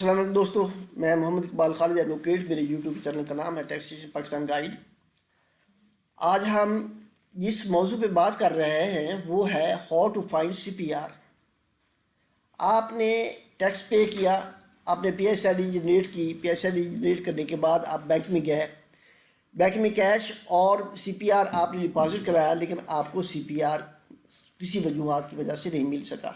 السلام علیکم دوستو، میں محمد اقبال خالد ایڈوکیٹ، میرے یوٹیوب چینل کا نام ہے ٹیکسیشن پاکستان گائیڈ۔ آج ہم جس موضوع پہ بات کر رہے ہیں وہ ہے how to find C P R. آپ نے ٹیکس پے کیا، آپ نے P S I D generate کی، P S I D generate کرنے کے بعد آپ بینک میں گئے، بینک میں کیش اور سی پی آر آپ نے ڈپازٹ کرایا، لیکن آپ کو سی پی آر کسی وجوہات کی وجہ سے نہیں مل سکا۔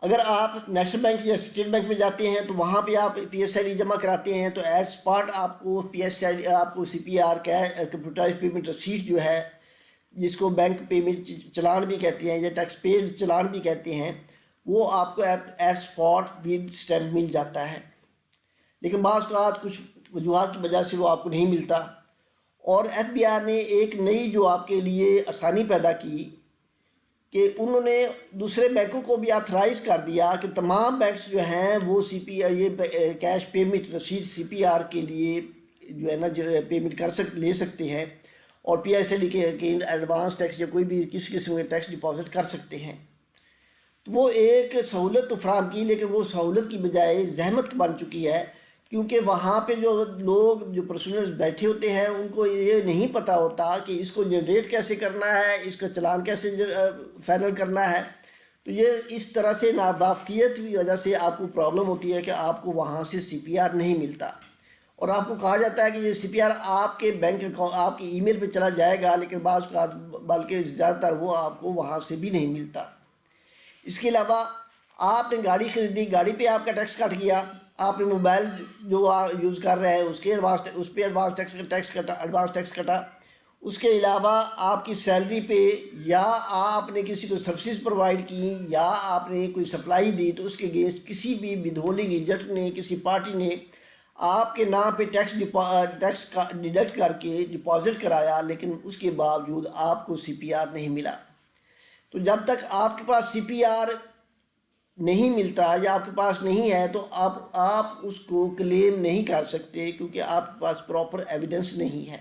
اگر آپ نیشنل بینک یا اسٹیٹ بینک میں جاتے ہیں تو وہاں پہ آپ پی ایس آئی ڈی جمع کراتے ہیں تو ایٹ اسپاٹ آپ کو پی ایس آئی ڈی، آپ کو C P R computerized payment receipt جو ہے، جس کو بینک پیمنٹ چلان بھی کہتے ہیں یا ٹیکس پیڈ چلان بھی کہتے ہیں، وہ آپ کو ایٹ اسپاٹ ود اسٹیمپ مل جاتا ہے۔ لیکن بعض اوقات کچھ وجوہات کی وجہ سے وہ آپ کو نہیں ملتا، اور ایف بی آر نے ایک نئی جو آپ کے لیے آسانی پیدا کی کہ انہوں نے دوسرے بینکوں کو بھی آتھرائز کر دیا کہ تمام بینکس جو ہیں وہ سی پی آر، یہ کیش پیمنٹ رسید سی پی آر کے لیے جو ہے نا پیمنٹ لے سکتے ہیں، اور پی ایس ایل کے ایڈوانس ٹیکس یا کوئی بھی کسی قسم کے ٹیکس ڈپازٹ کر سکتے ہیں۔ تو وہ ایک سہولت تو فراہم کی، لیکن وہ سہولت کی بجائے زحمت بن چکی ہے، کیونکہ وہاں پہ جو لوگ جو پرسنلز بیٹھے ہوتے ہیں ان کو یہ نہیں پتہ ہوتا کہ اس کو جنریٹ کیسے کرنا ہے، اس کا چلان کیسے فائنل کرنا ہے۔ تو یہ اس طرح سے ناوافقیت کی وجہ سے آپ کو پرابلم ہوتی ہے کہ آپ کو وہاں سے سی پی آر نہیں ملتا، اور آپ کو کہا جاتا ہے کہ یہ سی پی آر آپ کے بینک اکاؤنٹ، آپ کے ای میل پہ چلا جائے گا، لیکن بعض اوقات بلکہ زیادہ تر وہ آپ کو وہاں سے بھی نہیں ملتا۔ اس کے علاوہ آپ نے گاڑی خریدی، گاڑی پہ آپ کا ٹیکس کٹ گیا، آپ نے موبائل جو یوز کر رہے ہیں اس پہ ایڈوانس ٹیکس کٹا۔ اس کے علاوہ آپ کی سیلری پہ، یا آپ نے کسی کو سروسز پرووائڈ کی، یا آپ نے کوئی سپلائی دی، تو اس کے اگینسٹ کسی بھی ودہولڈنگ ایجنٹ نے، کسی پارٹی نے آپ کے نام پہ ٹیکس ڈیڈکٹ کر کے ڈپازٹ کرایا، لیکن اس کے باوجود آپ کو سی پی آر نہیں ملا۔ تو جب تک آپ کے پاس سی پی آر نہیں ملتا یا آپ کے پاس نہیں ہے تو آپ اس کو کلیم نہیں کر سکتے، کیونکہ آپ کے پاس پراپر ایویڈنس نہیں ہے۔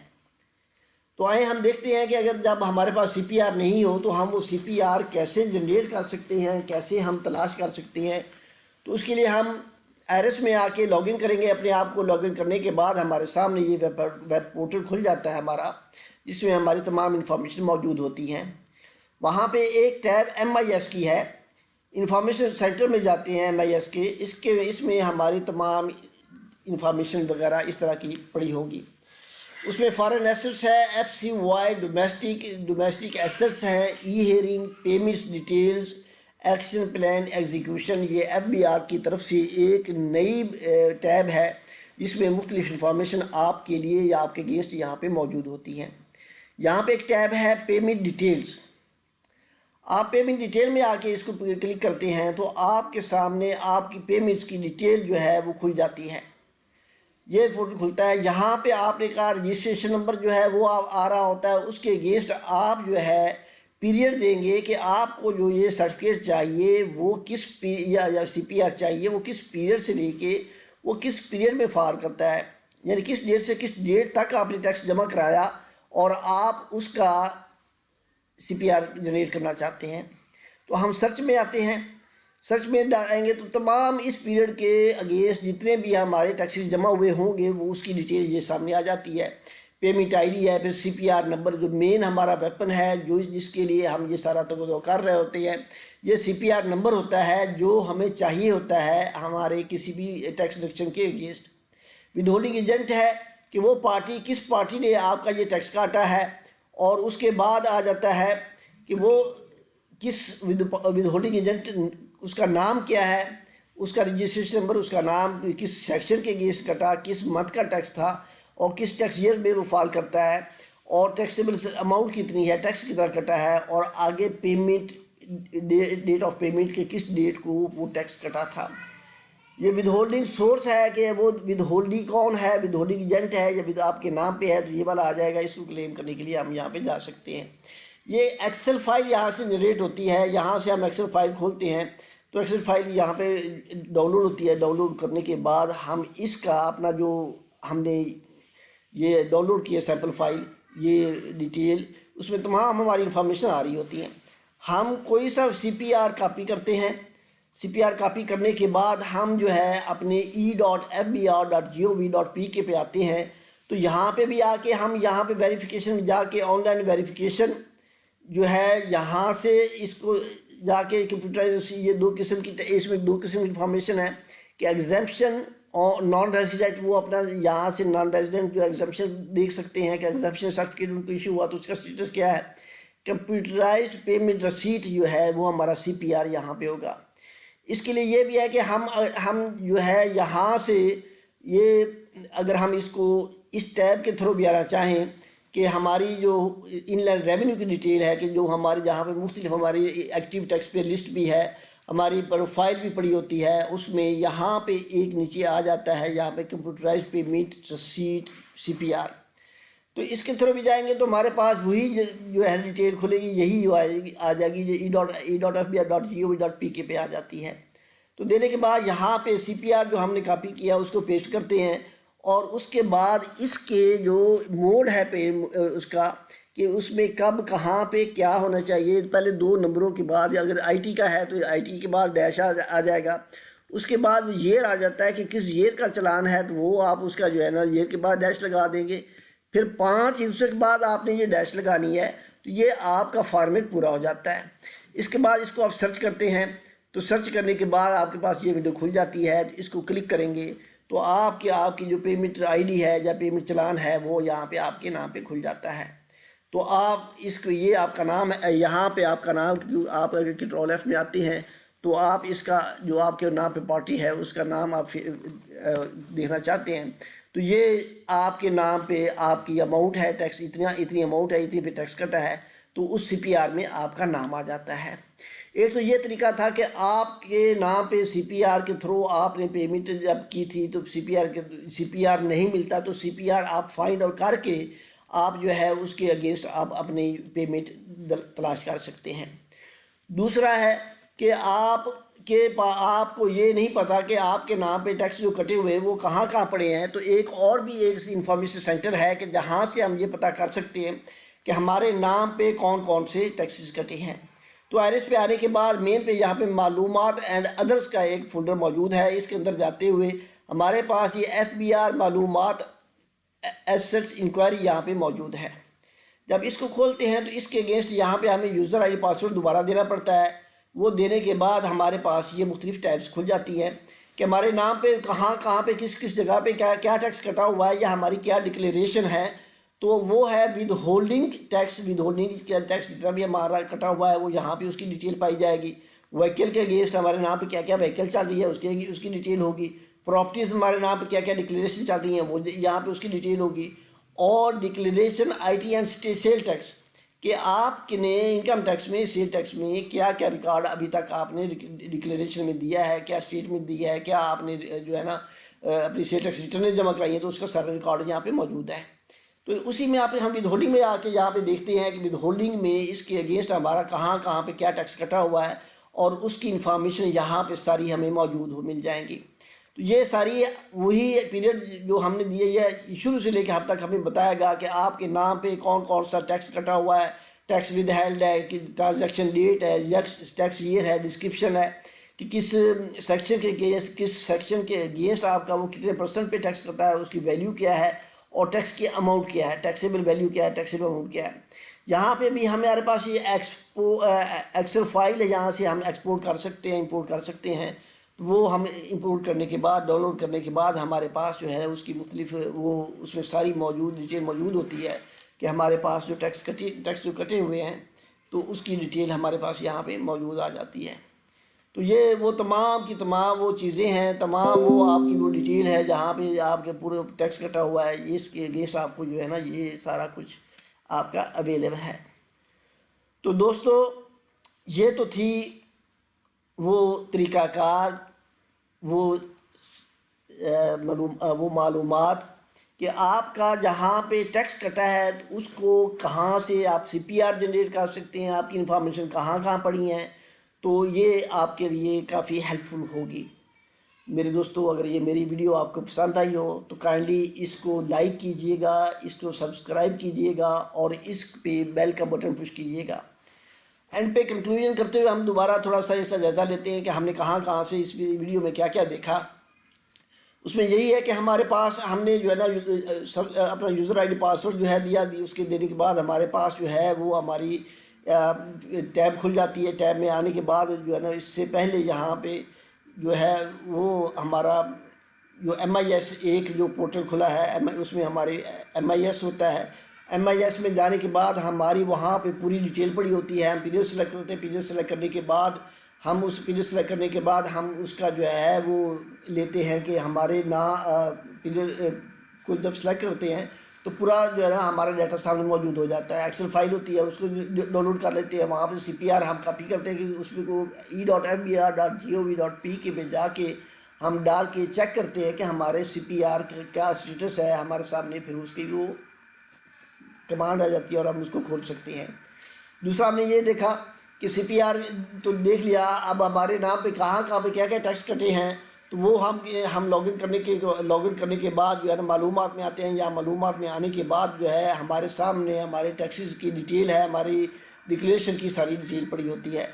تو آئیں ہم دیکھتے ہیں کہ اگر جب ہمارے پاس سی پی آر نہیں ہو تو ہم وہ سی پی آر کیسے جنریٹ کر سکتے ہیں، کیسے ہم تلاش کر سکتے ہیں۔ تو اس کے لیے ہم ایرس میں آ کے لاگ ان کریں گے۔ اپنے آپ کو لاگ ان کرنے کے بعد ہمارے سامنے یہ ویب پورٹل کھل جاتا ہے ہمارا، جس میں ہماری تمام انفارمیشن موجود ہوتی ہیں۔ وہاں پہ ایک ٹیب ایم آئی ایس کی ہے، انفارمیشن سینٹر میں جاتے ہیں ایم آئی ایس کے، اس میں ہماری تمام انفارمیشن وغیرہ اس طرح کی پڑی ہوگی۔ اس میں فارن ایسٹس ہے، F C Y domestic assets ہیں، e hearing, payments details, action plan execution. یہ ایف بی آر کی طرف سے ایک نئی ٹیب ہے جس میں مختلف انفارمیشن آپ کے لیے یا آپ کے اگینسٹ یہاں پہ موجود ہوتی ہیں۔ یہاں پہ ایک ٹیب ہے پیمنٹ ڈیٹیلز۔ آپ پیمنٹ ڈیٹیل میں آ کے اس کو کلک کرتے ہیں تو آپ کے سامنے آپ کی پیمنٹس کی ڈیٹیل جو ہے وہ کھل جاتی ہے۔ یہ فوٹو کھلتا ہے، یہاں پہ آپ نے کہا رجسٹریشن نمبر جو ہے وہ آ رہا ہوتا ہے، اس کے اگینسٹ آپ جو ہے پیریڈ دیں گے کہ آپ کو جو یہ سرٹیفکیٹ چاہیے وہ کس یا سی پی آر چاہیے وہ کس پیریڈ سے لے کے وہ کس پیریڈ میں فار کرتا ہے، یعنی کس ڈیٹ سے کس ڈیٹ تک آپ نے ٹیکس جمع کرایا، اور آپ اس کا سی پی آر جنریٹ کرنا چاہتے ہیں۔ تو ہم سرچ میں آتے ہیں، سرچ میں آئیں گے تو تمام اس پیریڈ کے اگینسٹ جتنے بھی ہمارے ٹیکسز جمع ہوئے ہوں گے وہ اس کی ڈیٹیل یہ سامنے آ جاتی ہے۔ پیمنٹ آئی ڈی ہے، پھر سی پی آر نمبر جو مین ہمارا ویپن ہے، جس کے لیے ہم یہ سارا تگو کر رہے ہوتے ہیں، یہ سی پی آر نمبر ہوتا ہے جو ہمیں چاہیے ہوتا ہے ہمارے کسی بھی ٹیکس ڈیڈکشن کے اگینسٹ۔ ودہولڈنگ ایجنٹ ہے کہ وہ پارٹی کس پارٹی نے آپ کا یہ ٹیکس کاٹا ہے، اور اس کے بعد آ جاتا ہے کہ وہ کس ودہولڈنگ ایجنٹ، اس کا نام کیا ہے، اس کا رجسٹریشن نمبر، اس کا نام، کس سیکشن کے اگینسٹ کٹا، کس منتھ کا ٹیکس تھا، اور کس ٹیکس ایئر میں وہ فال کرتا ہے، اور ٹیکسیبل اماؤنٹ کتنی ہے، ٹیکس کتنا کٹا ہے، اور آگے پیمنٹ ڈیٹ آف پیمنٹ کے کس ڈیٹ کو وہ ٹیکس کٹا تھا۔ یہ ودہولڈنگ سورس ہے کہ وہ ودہولڈنگ کون ہے، ودہولڈنگ ایجنٹ ہے یا آپ کے نام پہ ہے، تو یہ والا آ جائے گا۔ اس کو کلیم کرنے کے لیے ہم یہاں پہ جا سکتے ہیں۔ یہ ایکسل فائل یہاں سے جنریٹ ہوتی ہے، یہاں سے ہم ایکسل فائل کھولتے ہیں تو ایکسل فائل یہاں پہ ڈاؤن لوڈ ہوتی ہے۔ ڈاؤن لوڈ کرنے کے بعد ہم اس کا اپنا جو ہم نے یہ ڈاؤن لوڈ کیا سیمپل فائل، یہ ڈیٹیل، اس میں تمام ہماری انفارمیشن آ رہی ہوتی ہیں۔ ہم کوئی سا سی پی آر کاپی کرتے ہیں، CPR کاپی کرنے کے بعد ہم جو ہے اپنے e.fbr.gov.pk پہ آتے ہیں. تو یہاں پہ بھی آ کے ہم یہاں پہ ویریفیکیشن میں جا کے آن لائن ویریفیکیشن جو ہے یہاں سے اس کو جا کے کمپیوٹرائز یہ اس میں دو قسم کی انفارمیشن ہے کہ ایگزمپشن اور نان ریزیڈنٹ. وہ اپنا یہاں سے نان ریزیڈنٹ جو ایگزمپشن دیکھ سکتے ہیں کہ ایگزمپشن سرٹیفکیٹ ان کو ایشو ہوا تو اس کا اسٹیٹس کیا ہے. کمپیوٹرائزڈ پیمنٹ رسیٹ جو ہے وہ ہمارا CPR یہاں پہ ہوگا. اس کے لیے یہ بھی ہے کہ ہم جو ہے یہاں سے یہ اگر ہم اس کو اس ٹیب کے تھرو بھی آنا چاہیں کہ ہماری جو ان لائن ریونیو کی ڈیٹیل ہے کہ جو ہماری جہاں پہ مختلف ہماری ایکٹیو ٹیکس پے لسٹ بھی ہے, ہماری پروفائل بھی پڑی ہوتی ہے, اس میں یہاں پہ ایک نیچے آ جاتا ہے یہاں پہ کمپیوٹرائز پیمنٹ رسیٹ CPR. تو اس کے تھرو بھی جائیں گے تو ہمارے پاس وہی جو ہے ڈیٹیل کھلے گی, یہی جو آ جائے گی جو e.fbr.gov.pk پہ آ جاتی ہے. تو دینے کے بعد یہاں پہ CPR جو ہم نے کاپی کیا اس کو پیسٹ کرتے ہیں اور اس کے بعد اس کے جو موڈ ہے اس کا کہ اس میں کب کہاں پہ کیا ہونا چاہیے. پہلے 2 نمبروں کے بعد اگر IT کا ہے تو IT کے بعد ڈیش آ جائے گا. اس کے بعد ایئر آ جاتا ہے کہ کس ایئر کا چلان ہے تو وہ آپ اس کا جو ہے نا ایئر کے بعد ڈیش لگا دیں گے. پھر 5 ہندسوں کے بعد آپ نے یہ ڈیش لگانی ہے تو یہ آپ کا فارمیٹ پورا ہو جاتا ہے. اس کے بعد اس کو آپ سرچ کرتے ہیں تو سرچ کرنے کے بعد آپ کے پاس یہ ویڈیو کھل جاتی ہے. اس کو کلک کریں گے تو آپ کی جو پیمنٹ ID ہے یا پیمنٹ چلان ہے وہ یہاں پہ آپ کے نام پہ کھل جاتا ہے. تو آپ اس کو یہ آپ کا نام ہے یہاں پہ آپ کا نام آپ اگر کنٹرول F میں آتے ہیں تو آپ اس کا جو آپ کے نام پہ پارٹی ہے اس کا نام آپ دیکھنا چاہتے ہیں تو یہ آپ کے نام پہ آپ کی اماؤنٹ ہے ٹیکس اتنی اماؤنٹ ہے اتنی پہ ٹیکس کٹا ہے تو اس CPR میں آپ کا نام آ جاتا ہے. ایک تو یہ طریقہ تھا کہ آپ کے نام پہ CPR کے تھرو آپ نے پیمنٹ جب کی تھی تو CPR نہیں ملتا تو CPR آپ فائنڈ آؤٹ کر کے آپ جو ہے اس کے اگینسٹ آپ اپنی پیمنٹ تلاش کر سکتے ہیں. دوسرا ہے کہ آپ کو یہ نہیں پتا کہ آپ کے نام پہ ٹیکس جو کٹے ہوئے وہ کہاں پڑے ہیں تو ایک انفارمیشن سینٹر ہے کہ جہاں سے ہم یہ پتہ کر سکتے ہیں کہ ہمارے نام پہ کون سے ٹیکسز کٹے ہیں. تو آئرس پہ آنے کے بعد مین پہ یہاں پہ معلومات اینڈ ادرس کا ایک فولڈر موجود ہے. اس کے اندر جاتے ہوئے ہمارے پاس یہ FBR معلومات ایسٹس انکوائری یہاں پہ موجود ہے. جب اس کو کھولتے ہیں تو اس کے اگینسٹ یہاں پہ ہمیں یوزر ID پاسورڈ دوبارہ دینا پڑتا ہے. وہ دینے کے بعد ہمارے پاس یہ مختلف ٹیبس کھل جاتی ہیں کہ ہمارے نام پہ کہاں پہ کس جگہ پہ کیا ٹیکس کٹا ہوا ہے یا ہماری کیا ڈکلیریشن ہے. تو وہ ہے ود ہولڈنگ ٹیکس ٹیکس جتنا بھی ہمارا کٹا ہوا ہے وہ یہاں پہ اس کی ڈیٹیل پائی جائے گی. وہیکل کے اگینسٹ ہمارے نام پہ کیا وہیکل چل رہی ہے اس کی ڈیٹیل ہوگی. پراپرٹیز ہمارے نام پہ کیا ڈکلیریشن چل رہی ہیں وہ یہاں پہ اس کی ڈیٹیل ہوگی. اور declaration IT and sale tax کہ آپ نے انکم ٹیکس میں سیل ٹیکس میں کیا ریکارڈ ابھی تک آپ نے ڈکلیریشن میں دیا ہے, کیا اسٹیٹمنٹ دیا ہے, کیا آپ نے جو ہے نا اپنی سیل ٹیکس ریٹرن جمع کرائی ہیں تو اس کا سارا ریکارڈ یہاں پہ موجود ہے. تو اسی میں ہم ود ہولڈنگ میں آ کے یہاں پہ دیکھتے ہیں کہ ود ہولڈنگ میں اس کے اگینسٹ ہمارا کہاں پہ کیا ٹیکس کٹا ہوا ہے اور اس کی انفارمیشن یہاں پہ ساری ہمیں موجود مل جائیں گی. تو یہ ساری وہی پیریڈ جو ہم نے دیے یہ شروع سے لے کے اب تک ہمیں بتائے گا کہ آپ کے نام پہ کون سا ٹیکس کٹا ہوا ہے, ٹیکس ود ہیلڈ ہے, کہ ٹرانزیکشن ڈیٹ ہے, ٹیکس ایئر ہے, ڈسکرپشن ہے کہ کس سیکشن کے اگینسٹ آپ کا وہ کتنے % پہ ٹیکس کرتا ہے, اس کی ویلیو کیا ہے اور ٹیکس کی اماؤنٹ کیا ہے, ٹیکسیبل ویلیو کیا ہے, ٹیکسیبل اماؤنٹ کیا ہے. یہاں پہ بھی ہمارے پاس یہ ایکسل فائل ہے, یہاں سے ہم ایکسپورٹ کر سکتے ہیں, امپورٹ کر سکتے ہیں. تو وہ ہم امپورٹ کرنے کے بعد ڈاؤن لوڈ کرنے کے بعد ہمارے پاس جو ہے اس کی مختلف وہ اس میں ساری ڈیٹیل موجود ہوتی ہے کہ ہمارے پاس جو ٹیکس جو کٹے ہوئے ہیں تو اس کی ڈیٹیل ہمارے پاس یہاں پہ موجود آ جاتی ہے. تو یہ وہ تمام کی تمام وہ چیزیں ہیں, تمام وہ آپ کی وہ ڈیٹیل ہے جہاں پہ آپ کے پورے ٹیکس کٹا ہوا ہے. اس کے اگینسٹ آپ کو جو ہے نا یہ سارا کچھ آپ کا اویلیبل ہے. تو دوستو یہ تو تھی وہ طریقہ کار وہ معلومات کہ آپ کا جہاں پہ ٹیکس کٹا ہے اس کو کہاں سے آپ CPR جنریٹ کر سکتے ہیں, آپ کی انفارمیشن کہاں پڑی ہیں. تو یہ آپ کے لیے کافی ہیلپ فل ہوگی. میرے دوستو اگر یہ میری ویڈیو آپ کو پسند آئی ہو تو کائنڈلی اس کو لائک کیجئے گا, اس کو سبسکرائب کیجئے گا اور اس پہ بیل کا بٹن پش کیجئے گا. اینڈ پہ کنکلوژن کرتے ہوئے ہم دوبارہ تھوڑا سا اس کا جائزہ لیتے ہیں کہ ہم نے کہاں کہاں سے اس ویڈیو میں کیا کیا دیکھا. اس میں یہی ہے کہ ہمارے پاس ہم نے جو ہے نا اپنا یوزر آئی ڈی پاسورڈ جو ہے دیا اس کے دینے کے بعد ہمارے پاس جو ہے وہ ہماری ٹیب کھل جاتی ہے. ٹیب میں آنے کے بعد جو ہے نا اس سے پہلے یہاں پہ جو ہے وہ ہمارا جو MIS ایک جو پورٹل کھلا ہے اس میں ہمارے MIS ہوتا ہے. MIS میں جانے کے بعد ہماری وہاں پہ پوری ڈیٹیل پڑی ہوتی ہے. ہم پیریڈ سلیکٹ کرتے ہیں. پیریڈ سلیکٹ کرنے کے بعد ہم اس پیریڈ سلیکٹ کرنے کے بعد ہم اس کا جو ہے وہ لیتے ہیں کہ ہمارے پیریڈ کو جب سلیکٹ کرتے ہیں تو پورا جو ہے نا ہمارا ڈیٹا سامنے موجود ہو جاتا ہے. ایکسل فائل ہوتی ہے, اس کو ڈاؤن لوڈ کر لیتے ہیں. وہاں پہ CPR ہم کاپی کرتے ہیں کہ اس میں کو e.mbr.gov.p کے پہ جا کے ہم ڈال کے چیک کرتے ہیں کہ ہمارے CPR کا کیا اسٹیٹس ہے ہمارے سامنے. پھر اس کی وہ کمانڈ آ جاتی ہے اور ہم اس کو کھول سکتے ہیں. دوسرا ہم نے یہ دیکھا کہ CPR تو دیکھ لیا, اب ہمارے نام پہ کہاں کہاں پہ کیا کیا ٹیکس کٹے ہیں تو وہ ہم لاگ ان کرنے کے بعد جو ہے نا معلومات میں آتے ہیں. یا معلومات میں آنے کے بعد جو ہے ہمارے سامنے ہمارے ٹیکسز کی ڈیٹیل ہے, ہماری ڈکلیریشن کی ساری ڈیٹیل پڑی ہوتی ہے.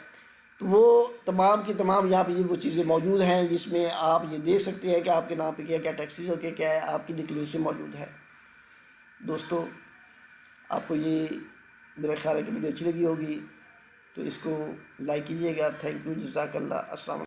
تو وہ تمام کی تمام یہاں پہ یہ وہ چیزیں موجود ہیں جس میں آپ یہ دیکھ سکتے ہیں کہ آپ کے نام پہ کیا کیا ٹیکسز ہو کے کیا ہے, آپ کی ڈکلیریشن موجود ہے. دوستو آپ کو یہ میرا خیال ہے کہ ویڈیو اچھی لگی ہوگی تو اس کو لائک کیجیے گا. تھینک یو, جزاک اللہ, السلام علیکم.